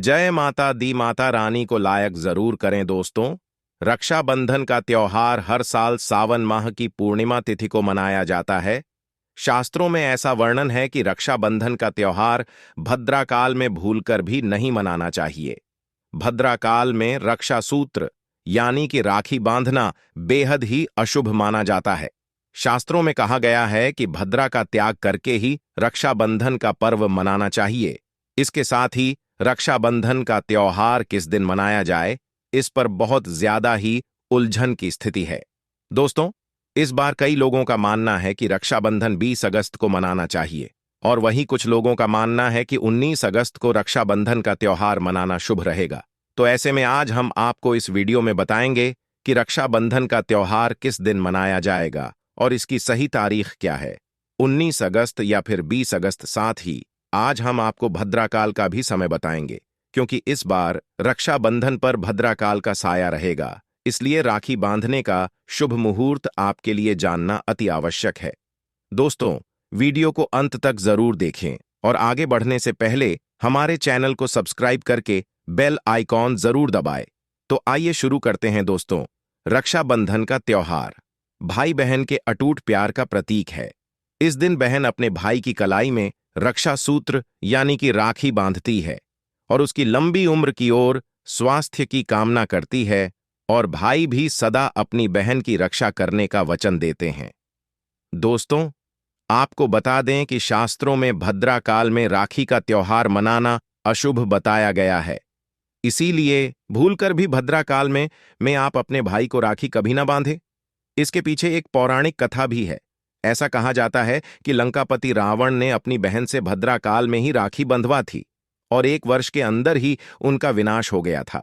जय माता दी माता रानी को लायक जरूर करें दोस्तों। रक्षाबंधन का त्योहार हर साल सावन माह की पूर्णिमा तिथि को मनाया जाता है। शास्त्रों में ऐसा वर्णन है कि रक्षाबंधन का त्योहार भद्राकाल में भूलकर भी नहीं मनाना चाहिए। भद्राकाल में रक्षा सूत्र यानी कि राखी बांधना बेहद ही अशुभ माना जाता है। शास्त्रों में कहा गया है कि भद्रा का त्याग करके ही रक्षाबंधन का पर्व मनाना चाहिए। इसके साथ ही रक्षाबंधन का त्योहार किस दिन मनाया जाए, इस पर बहुत ज्यादा ही उलझन की स्थिति है। दोस्तों, इस बार कई लोगों का मानना है कि रक्षाबंधन 20 अगस्त को मनाना चाहिए और वहीं कुछ लोगों का मानना है कि 19 अगस्त को रक्षाबंधन का त्योहार मनाना शुभ रहेगा। तो ऐसे में आज हम आपको इस वीडियो में बताएंगे कि रक्षाबंधन का त्योहार किस दिन मनाया जाएगा और इसकी सही तारीख क्या है, 19 अगस्त या फिर 20 अगस्त। साथ ही आज हम आपको भद्राकाल का भी समय बताएंगे, क्योंकि इस बार रक्षाबंधन पर भद्राकाल का साया रहेगा। इसलिए राखी बांधने का शुभ मुहूर्त आपके लिए जानना अति आवश्यक है। दोस्तों, वीडियो को अंत तक जरूर देखें और आगे बढ़ने से पहले हमारे चैनल को सब्सक्राइब करके बेल आइकॉन जरूर दबाएं। तो आइए शुरू करते हैं दोस्तों। रक्षाबंधन का त्योहार भाई बहन के अटूट प्यार का प्रतीक है। इस दिन बहन अपने भाई की कलाई में रक्षा सूत्र यानी कि राखी बांधती है और उसकी लंबी उम्र की ओर स्वास्थ्य की कामना करती है, और भाई भी सदा अपनी बहन की रक्षा करने का वचन देते हैं। दोस्तों, आपको बता दें कि शास्त्रों में भद्राकाल में राखी का त्योहार मनाना अशुभ बताया गया है। इसीलिए भूलकर भी भद्राकाल में आप अपने भाई को राखी कभी ना बांधे। इसके पीछे एक पौराणिक कथा भी है। ऐसा कहा जाता है कि लंकापति रावण ने अपनी बहन से भद्राकाल में ही राखी बंधवा थी और 1 वर्ष के अंदर ही उनका विनाश हो गया था।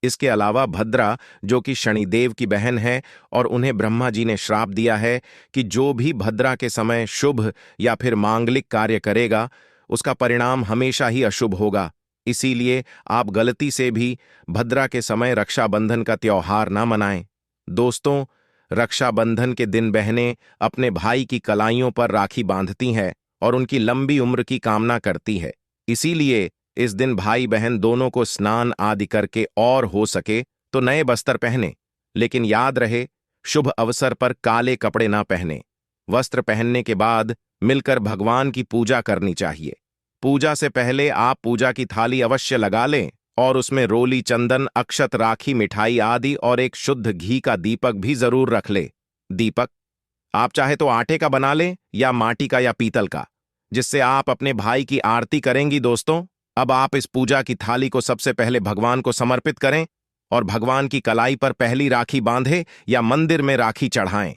इसके अलावा भद्रा, जो कि शनिदेव की बहन है, और उन्हें ब्रह्मा जी ने श्राप दिया है कि जो भी भद्रा के समय शुभ या फिर मांगलिक कार्य करेगा, उसका परिणाम हमेशा ही अशुभ होगा। इसीलिए आप गलती से भी भद्रा के समय रक्षाबंधन का त्योहार ना मनाएं। दोस्तों, रक्षाबंधन के दिन बहनें अपने भाई की कलाइयों पर राखी बांधती हैं और उनकी लंबी उम्र की कामना करती है। इसीलिए इस दिन भाई बहन दोनों को स्नान आदि करके और हो सके तो नए बस्तर पहने, लेकिन याद रहे, शुभ अवसर पर काले कपड़े ना पहने। वस्त्र पहनने के बाद मिलकर भगवान की पूजा करनी चाहिए। पूजा से पहले आप पूजा की थाली अवश्य लगा लें और उसमें रोली, चंदन, अक्षत, राखी, मिठाई आदि और एक शुद्ध घी का दीपक भी जरूर रख ले। दीपक आप चाहे तो आटे का बना लें या माटी का या पीतल का, जिससे आप अपने भाई की आरती करेंगी। दोस्तों, अब आप इस पूजा की थाली को सबसे पहले भगवान को समर्पित करें और भगवान की कलाई पर पहली राखी बांधे या मंदिर में राखी चढ़ाएं।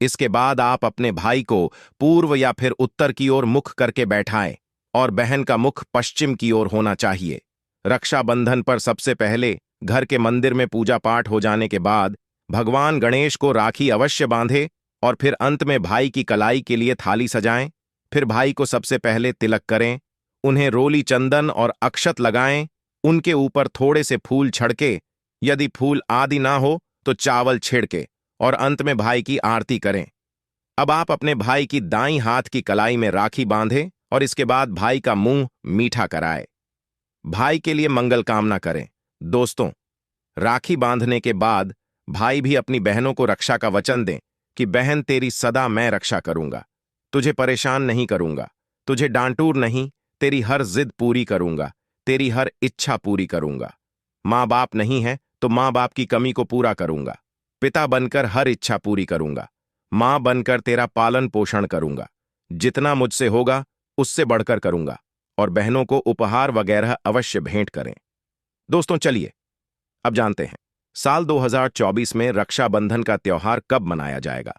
इसके बाद आप अपने भाई को पूर्व या फिर उत्तर की ओर मुख करके बैठाएं और बहन का मुख पश्चिम की ओर होना चाहिए। रक्षाबंधन पर सबसे पहले घर के मंदिर में पूजा पाठ हो जाने के बाद भगवान गणेश को राखी अवश्य बांधे और फिर अंत में भाई की कलाई के लिए थाली सजाएं। फिर भाई को सबसे पहले तिलक करें, उन्हें रोली, चंदन और अक्षत लगाएं, उनके ऊपर थोड़े से फूल छिड़के, यदि फूल आदि ना हो तो चावल छिड़के, और अंत में भाई की आरती करें। अब आप अपने भाई की दाईं हाथ की कलाई में राखी बांधें और इसके बाद भाई का मुंह मीठा कराएं। भाई के लिए मंगल कामना करें। दोस्तों, राखी बांधने के बाद भाई भी अपनी बहनों को रक्षा का वचन दें कि बहन, तेरी सदा मैं रक्षा करूंगा, तुझे परेशान नहीं करूंगा, तुझे डांटूर नहीं, तेरी हर जिद पूरी करूंगा, तेरी हर इच्छा पूरी करूंगा। माँ बाप नहीं है तो माँ बाप की कमी को पूरा करूंगा, पिता बनकर हर इच्छा पूरी करूंगा, माँ बनकर तेरा पालन पोषण करूंगा, जितना मुझसे होगा उससे बढ़कर करूंगा, और बहनों को उपहार वगैरह अवश्य भेंट करें। दोस्तों, चलिए अब जानते हैं साल 2024 में रक्षाबंधन का त्योहार कब मनाया जाएगा।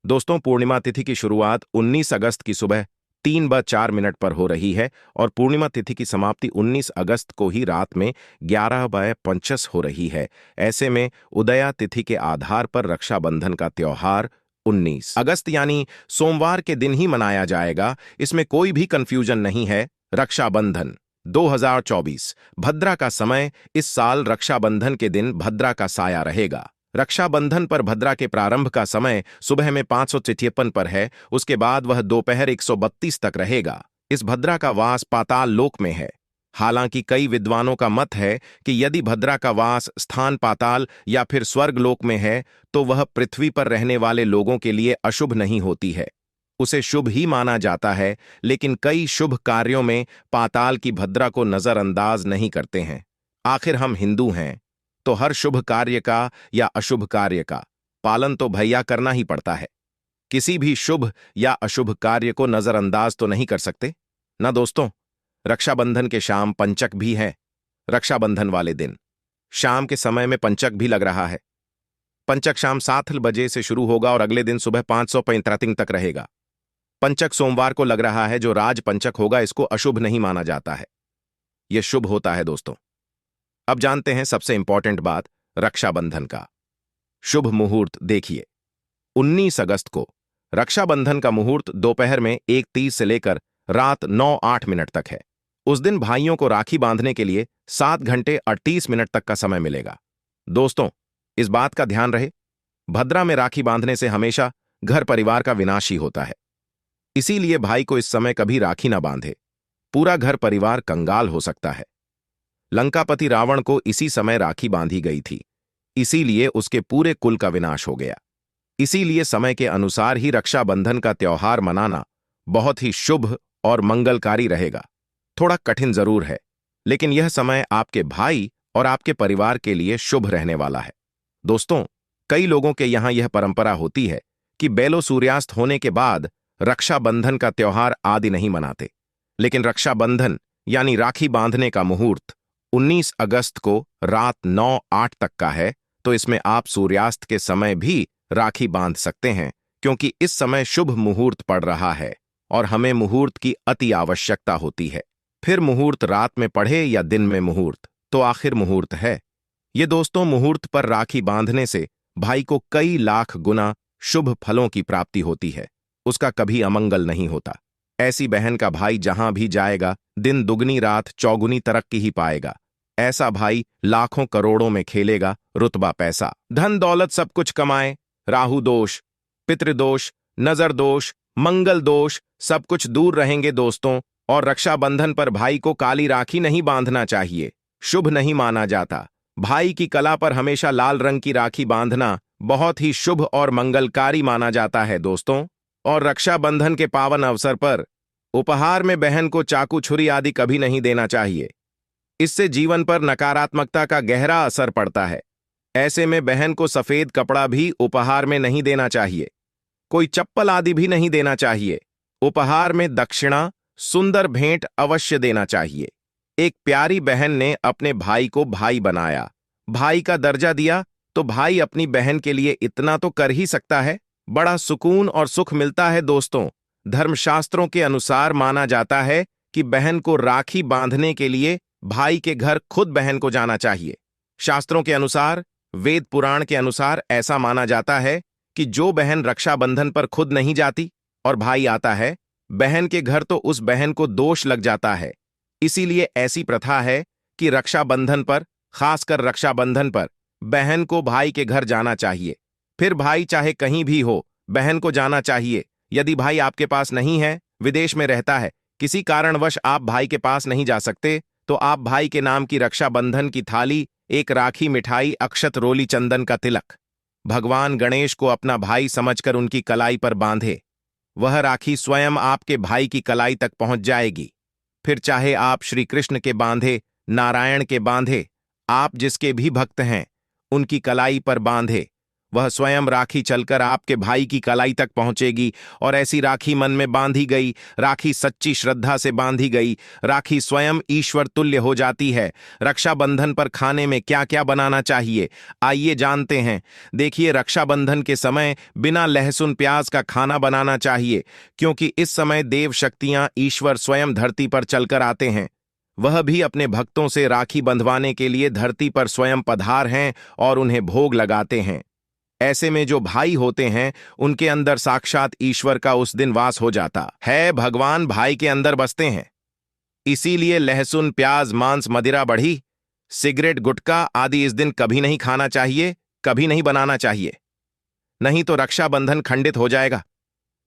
दोस्तों, पूर्णिमा तिथि की शुरुआत 19 अगस्त की सुबह 3:04 पर हो रही है और पूर्णिमा तिथि की समाप्ति 19 अगस्त को ही रात में 11:50 हो रही है। ऐसे में उदया तिथि के आधार पर रक्षाबंधन का त्योहार 19 अगस्त यानी सोमवार के दिन ही मनाया जाएगा। इसमें कोई भी कंफ्यूजन नहीं है। रक्षाबंधन 2024 भद्रा का समय। इस साल रक्षाबंधन के दिन भद्रा का साया रहेगा। रक्षाबंधन पर भद्रा के प्रारंभ का समय सुबह में 553 पर है, उसके बाद वह दोपहर 132 तक रहेगा। इस भद्रा का वास पाताल लोक में है। हालांकि कई विद्वानों का मत है कि यदि भद्रा का वास स्थान पाताल या फिर स्वर्गलोक में है तो वह पृथ्वी पर रहने वाले लोगों के लिए अशुभ नहीं होती है, उसे शुभ ही माना जाता है। लेकिन कई शुभ कार्यों में पाताल की भद्रा को नजरअंदाज नहीं करते हैं। आखिर हम हिंदू हैं, तो हर शुभ कार्य का या अशुभ कार्य का पालन तो भैया करना ही पड़ता है। किसी भी शुभ या अशुभ कार्य को नजरअंदाज तो नहीं कर सकते ना दोस्तों। रक्षाबंधन के शाम पंचक भी है। रक्षाबंधन वाले दिन शाम के समय में पंचक भी लग रहा है। पंचक शाम 7 बजे से शुरू होगा और अगले दिन सुबह 5:35 तक रहेगा। पंचक सोमवार को लग रहा है, जो राज पंचक होगा इसको अशुभ नहीं माना जाता है, यह शुभ होता है दोस्तों। अब जानते हैं सबसे इंपॉर्टेंट बात रक्षाबंधन का शुभ मुहूर्त। देखिए 19 अगस्त को रक्षाबंधन का मुहूर्त दोपहर में 1:30 से लेकर रात 9:08 तक है। उस दिन भाइयों को राखी बांधने के लिए 7 घंटे 38 मिनट तक का समय मिलेगा। दोस्तों इस बात का ध्यान रहे, भद्रा में राखी बांधने से हमेशा घर परिवार का विनाश ही होता है। इसीलिए भाई को इस समय कभी राखी ना बांधे, पूरा घर परिवार कंगाल हो सकता है। लंकापति रावण को इसी समय राखी बांधी गई थी, इसीलिए उसके पूरे कुल का विनाश हो गया। इसीलिए समय के अनुसार ही रक्षाबंधन का त्योहार मनाना बहुत ही शुभ और मंगलकारी रहेगा। थोड़ा कठिन जरूर है, लेकिन यह समय आपके भाई और आपके परिवार के लिए शुभ रहने वाला है। दोस्तों कई लोगों के यहां यह परंपरा होती है कि बेलो सूर्यास्त होने के बाद रक्षाबंधन का त्योहार आदि नहीं मनाते, लेकिन रक्षाबंधन यानी राखी बांधने का मुहूर्त 19 अगस्त को रात 9:08 तक का है, तो इसमें आप सूर्यास्त के समय भी राखी बांध सकते हैं, क्योंकि इस समय शुभ मुहूर्त पड़ रहा है और हमें मुहूर्त की अति आवश्यकता होती है। फिर मुहूर्त रात में पढ़े या दिन में मुहूर्त, तो आखिर मुहूर्त है। ये दोस्तों मुहूर्त पर राखी बांधने से भाई को कई लाख गुना शुभ फलों की प्राप्ति होती है, उसका कभी अमंगल नहीं होता। ऐसी बहन का भाई जहां भी जाएगा दिन दुगनी रात चौगुनी तरक्की ही पाएगा। ऐसा भाई लाखों करोड़ों में खेलेगा, रुतबा पैसा धन दौलत सब कुछ कमाए, राहु दोष, पितृदोष, नजर दोष, मंगल दोष सब कुछ दूर रहेंगे दोस्तों। और रक्षाबंधन पर भाई को काली राखी नहीं बांधना चाहिए, शुभ नहीं माना जाता। भाई की कला पर हमेशा लाल रंग की राखी बांधना बहुत ही शुभ और मंगलकारी माना जाता है दोस्तों। और रक्षाबंधन के पावन अवसर पर उपहार में बहन को चाकू छुरी आदि कभी नहीं देना चाहिए, इससे जीवन पर नकारात्मकता का गहरा असर पड़ता है। ऐसे में बहन को सफेद कपड़ा भी उपहार में नहीं देना चाहिए, कोई चप्पल आदि भी नहीं देना चाहिए। उपहार में दक्षिणा, सुंदर भेंट अवश्य देना चाहिए। एक प्यारी बहन ने अपने भाई को भाई बनाया, भाई का दर्जा दिया, तो भाई अपनी बहन के लिए इतना तो कर ही सकता है। बड़ा सुकून और सुख मिलता है दोस्तों। धर्मशास्त्रों के अनुसार माना जाता है कि बहन को राखी बांधने के लिए भाई के घर खुद बहन को जाना चाहिए। शास्त्रों के अनुसार, वेद पुराण के अनुसार ऐसा माना जाता है कि जो बहन रक्षाबंधन पर खुद नहीं जाती और भाई आता है बहन के घर, तो उस बहन को दोष लग जाता है। इसीलिए ऐसी प्रथा है कि रक्षाबंधन पर, खासकर रक्षाबंधन पर बहन को भाई के घर जाना चाहिए। फिर भाई चाहे कहीं भी हो, बहन को जाना चाहिए। यदि भाई आपके पास नहीं है, विदेश में रहता है, किसी कारणवश आप भाई के पास नहीं जा सकते, तो आप भाई के नाम की रक्षाबंधन की थाली, एक राखी, मिठाई, अक्षत, रोली, चंदन का तिलक भगवान गणेश को अपना भाई समझकर उनकी कलाई पर बांधे। वह राखी स्वयं आपके भाई की कलाई तक पहुंच जाएगी। फिर चाहे आप श्री कृष्ण के बांधे, नारायण के बांधे, आप जिसके भी भक्त हैं उनकी कलाई पर बांधे, वह स्वयं राखी चलकर आपके भाई की कलाई तक पहुंचेगी। और ऐसी राखी मन में बांधी गई, राखी सच्ची श्रद्धा से बांधी गई, राखी स्वयं ईश्वर तुल्य हो जाती है। रक्षाबंधन पर खाने में क्या क्या बनाना चाहिए, आइए जानते हैं। देखिए रक्षाबंधन के समय बिना लहसुन प्याज का खाना बनाना चाहिए, क्योंकि इस समय देव शक्तियां, ईश्वर स्वयं धरती पर चलकर आते हैं। वह भी अपने भक्तों से राखी बंधवाने के लिए धरती पर स्वयं पधार हैं और उन्हें भोग लगाते हैं। ऐसे में जो भाई होते हैं उनके अंदर साक्षात ईश्वर का उस दिन वास हो जाता है। भगवान भाई के अंदर बसते हैं। इसीलिए लहसुन प्याज, मांस, मदिरा, बढ़ी, सिगरेट, गुटखा आदि इस दिन कभी नहीं खाना चाहिए, कभी नहीं बनाना चाहिए। नहीं तो रक्षाबंधन खंडित हो जाएगा,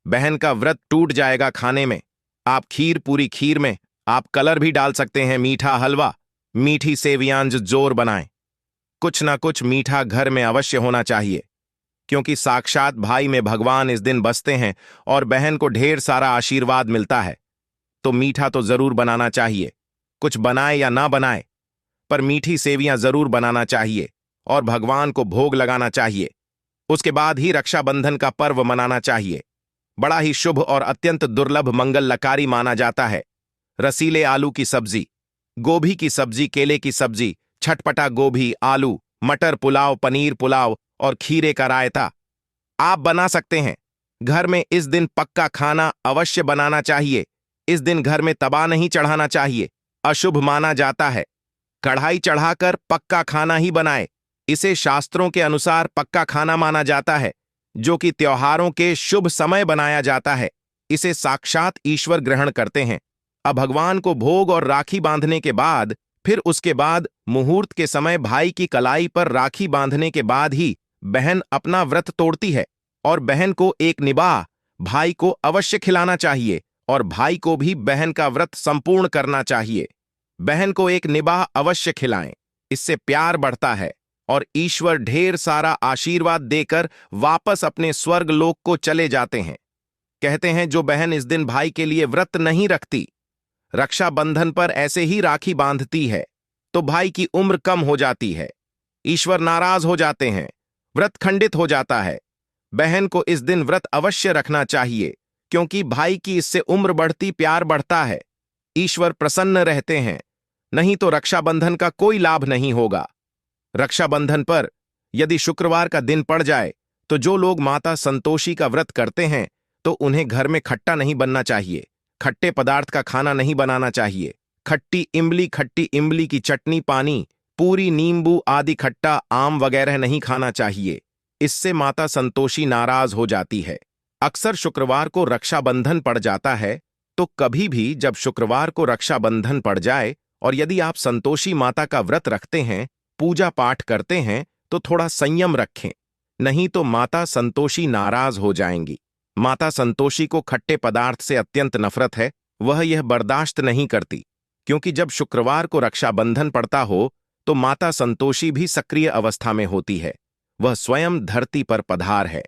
बहन का व्रत टूट जाएगा। खाने में आप खीर, पूरी खीर में आप कलर भी डाल सकते हैं, मीठा हलवा, मीठी सेवियां जो जोर बनाएं। कुछ ना कुछ मीठा घर में अवश्य होना चाहिए, क्योंकि साक्षात भाई में भगवान इस दिन बसते हैं और बहन को ढेर सारा आशीर्वाद मिलता है। तो मीठा तो जरूर बनाना चाहिए, कुछ बनाए या ना बनाए, पर मीठी सेवियां जरूर बनाना चाहिए और भगवान को भोग लगाना चाहिए। उसके बाद ही रक्षाबंधन का पर्व मनाना चाहिए। बड़ा ही शुभ और अत्यंत दुर्लभ मंगलकारी माना जाता है। रसीले आलू की सब्जी, गोभी की सब्जी, केले की सब्जी, छटपटा गोभी, आलू, मटर पुलाव, पनीर पुलाव और खीरे का रायता आप बना सकते हैं। घर में इस दिन पक्का खाना अवश्य बनाना चाहिए। इस दिन घर में तवा नहीं चढ़ाना चाहिए, अशुभ माना जाता है। कढ़ाई चढ़ाकर पक्का खाना ही बनाए। इसे शास्त्रों के अनुसार पक्का खाना माना जाता है, जो कि त्योहारों के शुभ समय बनाया जाता है। इसे साक्षात ईश्वर ग्रहण करते हैं। अब भगवान को भोग और राखी बांधने के बाद, फिर उसके बाद मुहूर्त के समय भाई की कलाई पर राखी बांधने के बाद ही बहन अपना व्रत तोड़ती है और बहन को एक निबाह भाई को अवश्य खिलाना चाहिए और भाई को भी बहन का व्रत संपूर्ण करना चाहिए। बहन को एक निबाह अवश्य खिलाएं, इससे प्यार बढ़ता है और ईश्वर ढेर सारा आशीर्वाद देकर वापस अपने स्वर्ग लोक को चले जाते हैं। कहते हैं जो बहन इस दिन भाई के लिए व्रत नहीं रखती, रक्षाबंधन पर ऐसे ही राखी बांधती है, तो भाई की उम्र कम हो जाती है, ईश्वर नाराज हो जाते हैं, व्रत खंडित हो जाता है। बहन को इस दिन व्रत अवश्य रखना चाहिए, क्योंकि भाई की इससे उम्र बढ़ती, प्यार बढ़ता है, ईश्वर प्रसन्न रहते हैं। नहीं तो रक्षाबंधन का कोई लाभ नहीं होगा। रक्षाबंधन पर यदि शुक्रवार का दिन पड़ जाए तो जो लोग माता संतोषी का व्रत करते हैं तो उन्हें घर में खट्टा नहीं बनना चाहिए, खट्टे पदार्थ का खाना नहीं बनाना चाहिए। खट्टी इमली की चटनी, पानी, पूरी, नींबू आदि खट्टा आम वगैरह नहीं खाना चाहिए। इससे माता संतोषी नाराज हो जाती है। अक्सर शुक्रवार को रक्षाबंधन पड़ जाता है, तो कभी भी जब शुक्रवार को रक्षाबंधन पड़ जाए और यदि आप संतोषी माता का व्रत रखते हैं, पूजा पाठ करते हैं, तो थोड़ा संयम रखें, नहीं तो माता संतोषी नाराज हो जाएंगी। माता संतोषी को खट्टे पदार्थ से अत्यंत नफरत है, वह यह बर्दाश्त नहीं करती, क्योंकि जब शुक्रवार को रक्षाबंधन पड़ता हो तो माता संतोषी भी सक्रिय अवस्था में होती है। वह स्वयं धरती पर पधार है,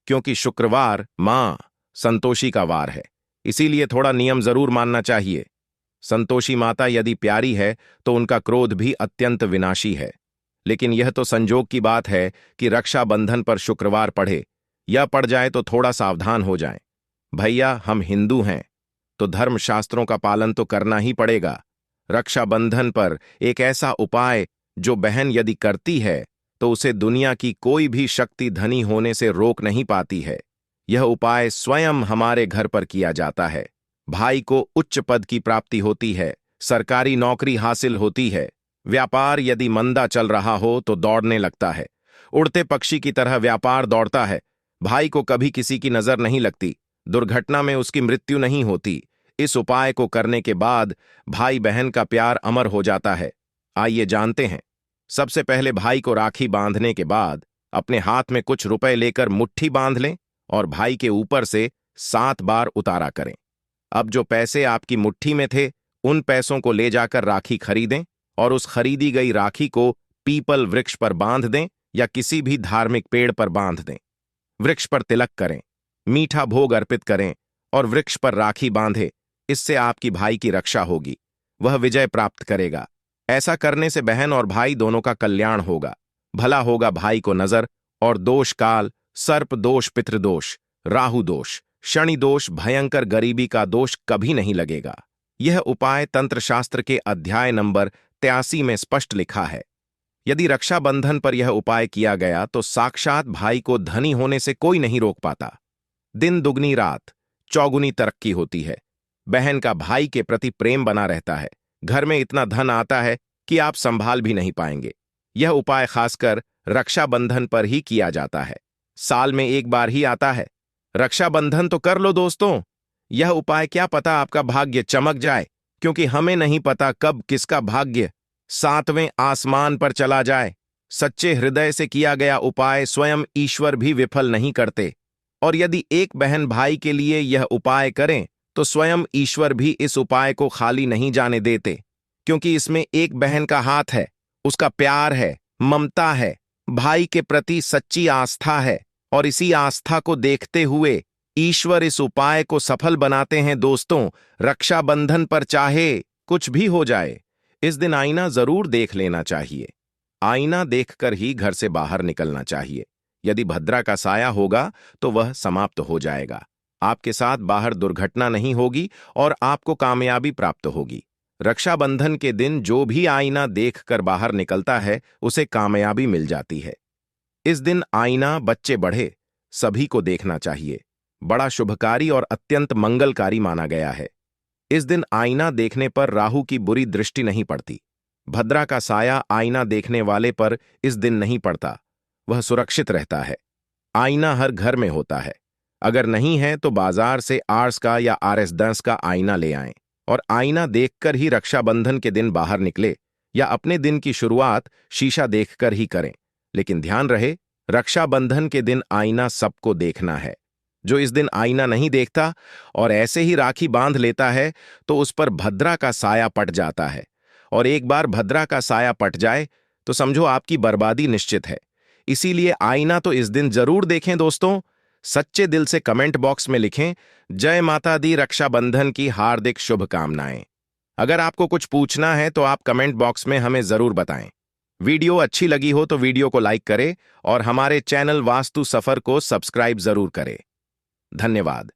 क्योंकि शुक्रवार मां संतोषी का वार है, इसीलिए थोड़ा नियम जरूर मानना चाहिए। संतोषी माता यदि प्यारी है तो उनका क्रोध भी अत्यंत विनाशी है, लेकिन यह तो संजोग की बात है कि रक्षाबंधन पर शुक्रवार पड़े या पड़ जाए तो थोड़ा सावधान हो जाएं। भैया, हम हिंदू हैं तो धर्मशास्त्रों का पालन तो करना ही पड़ेगा। रक्षाबंधन पर एक ऐसा उपाय जो बहन यदि करती है तो उसे दुनिया की कोई भी शक्ति धनी होने से रोक नहीं पाती है। यह उपाय स्वयं हमारे घर पर किया जाता है। भाई को उच्च पद की प्राप्ति होती है, सरकारी नौकरी हासिल होती है, व्यापार यदि मंदा चल रहा हो तो दौड़ने लगता है, उड़ते पक्षी की तरह व्यापार दौड़ता है। भाई को कभी किसी की नजर नहीं लगती, दुर्घटना में उसकी मृत्यु नहीं होती। इस उपाय को करने के बाद भाई बहन का प्यार अमर हो जाता है। आइए जानते हैं। सबसे पहले भाई को राखी बांधने के बाद अपने हाथ में कुछ रुपए लेकर मुट्ठी बांध लें और भाई के ऊपर से 7 बार उतारा करें। अब जो पैसे आपकी मुट्ठी में थे, उन पैसों को ले जाकर राखी खरीदें और उस खरीदी गई राखी को पीपल वृक्ष पर बांध दें या किसी भी धार्मिक पेड़ पर बांध दें। वृक्ष पर तिलक करें, मीठा भोग अर्पित करें और वृक्ष पर राखी बांधें। इससे आपकी भाई की रक्षा होगी, वह विजय प्राप्त करेगा। ऐसा करने से बहन और भाई दोनों का कल्याण होगा। भला होगा भाई को नजर और दोष काल, सर्प दोष, पितृदोष, राहु दोष, शनि दोष, भयंकर गरीबी का दोष कभी नहीं लगेगा। यह उपाय तंत्र शास्त्र के अध्याय नंबर 83 में स्पष्ट लिखा है। यदि रक्षाबंधन पर यह उपाय किया गया तो साक्षात भाई को धनी होने से कोई नहीं रोक पाता। दिन दुगनी रात चौगुनी तरक्की होती है। बहन का भाई के प्रति प्रेम बना रहता है। घर में इतना धन आता है कि आप संभाल भी नहीं पाएंगे। यह उपाय खासकर रक्षाबंधन पर ही किया जाता है। साल में एक बार ही आता है। रक्षाबंधन तो कर लो दोस्तों। यह उपाय क्या पता आपका भाग्य चमक जाए, क्योंकि हमें नहीं पता कब किसका भाग्य 7वें आसमान पर चला जाए। सच्चे हृदय से किया गया उपाय स्वयं ईश्वर भी विफल नहीं करते। और यदि एक बहन भाई के लिए यह उपाय करें तो स्वयं ईश्वर भी इस उपाय को खाली नहीं जाने देते, क्योंकि इसमें एक बहन का हाथ है, उसका प्यार है, ममता है, भाई के प्रति सच्ची आस्था है, और इसी आस्था को देखते हुए ईश्वर इस उपाय को सफल बनाते हैं। दोस्तों, रक्षाबंधन पर चाहे कुछ भी हो जाए, इस दिन आईना जरूर देख लेना चाहिए। आईना देखकर ही घर से बाहर निकलना चाहिए। यदि भद्रा का साया होगा तो वह समाप्त हो जाएगा। आपके साथ बाहर दुर्घटना नहीं होगी और आपको कामयाबी प्राप्त होगी। रक्षाबंधन के दिन जो भी आईना देखकर बाहर निकलता है उसे कामयाबी मिल जाती है। इस दिन आईना, बच्चे बड़े, सभी को देखना चाहिए। बड़ा शुभकारी और अत्यंत मंगलकारी माना गया है। इस दिन आईना देखने पर राहु की बुरी दृष्टि नहीं पड़ती। भद्रा का साया आईना देखने वाले पर इस दिन नहीं पड़ता, वह सुरक्षित रहता है। आईना हर घर में होता है। अगर नहीं है तो बाजार से आर्स का या RS10 का आईना ले आएं और आईना देखकर ही रक्षाबंधन के दिन बाहर निकले, या अपने दिन की शुरुआत शीशा देखकर ही करें। लेकिन ध्यान रहे, रक्षाबंधन के दिन आईना सबको देखना है। जो इस दिन आईना नहीं देखता और ऐसे ही राखी बांध लेता है तो उस पर भद्रा का साया पट जाता है, और एक बार भद्रा का साया पट जाए तो समझो आपकी बर्बादी निश्चित है। इसीलिए आईना तो इस दिन जरूर देखें। दोस्तों, सच्चे दिल से कमेंट बॉक्स में लिखें, जय माता दी, रक्षाबंधन की हार्दिक शुभकामनाएं। अगर आपको कुछ पूछना है तो आप कमेंट बॉक्स में हमें जरूर बताएं। वीडियो अच्छी लगी हो तो वीडियो को लाइक करें और हमारे चैनल वास्तु सफर को सब्सक्राइब जरूर करें। धन्यवाद।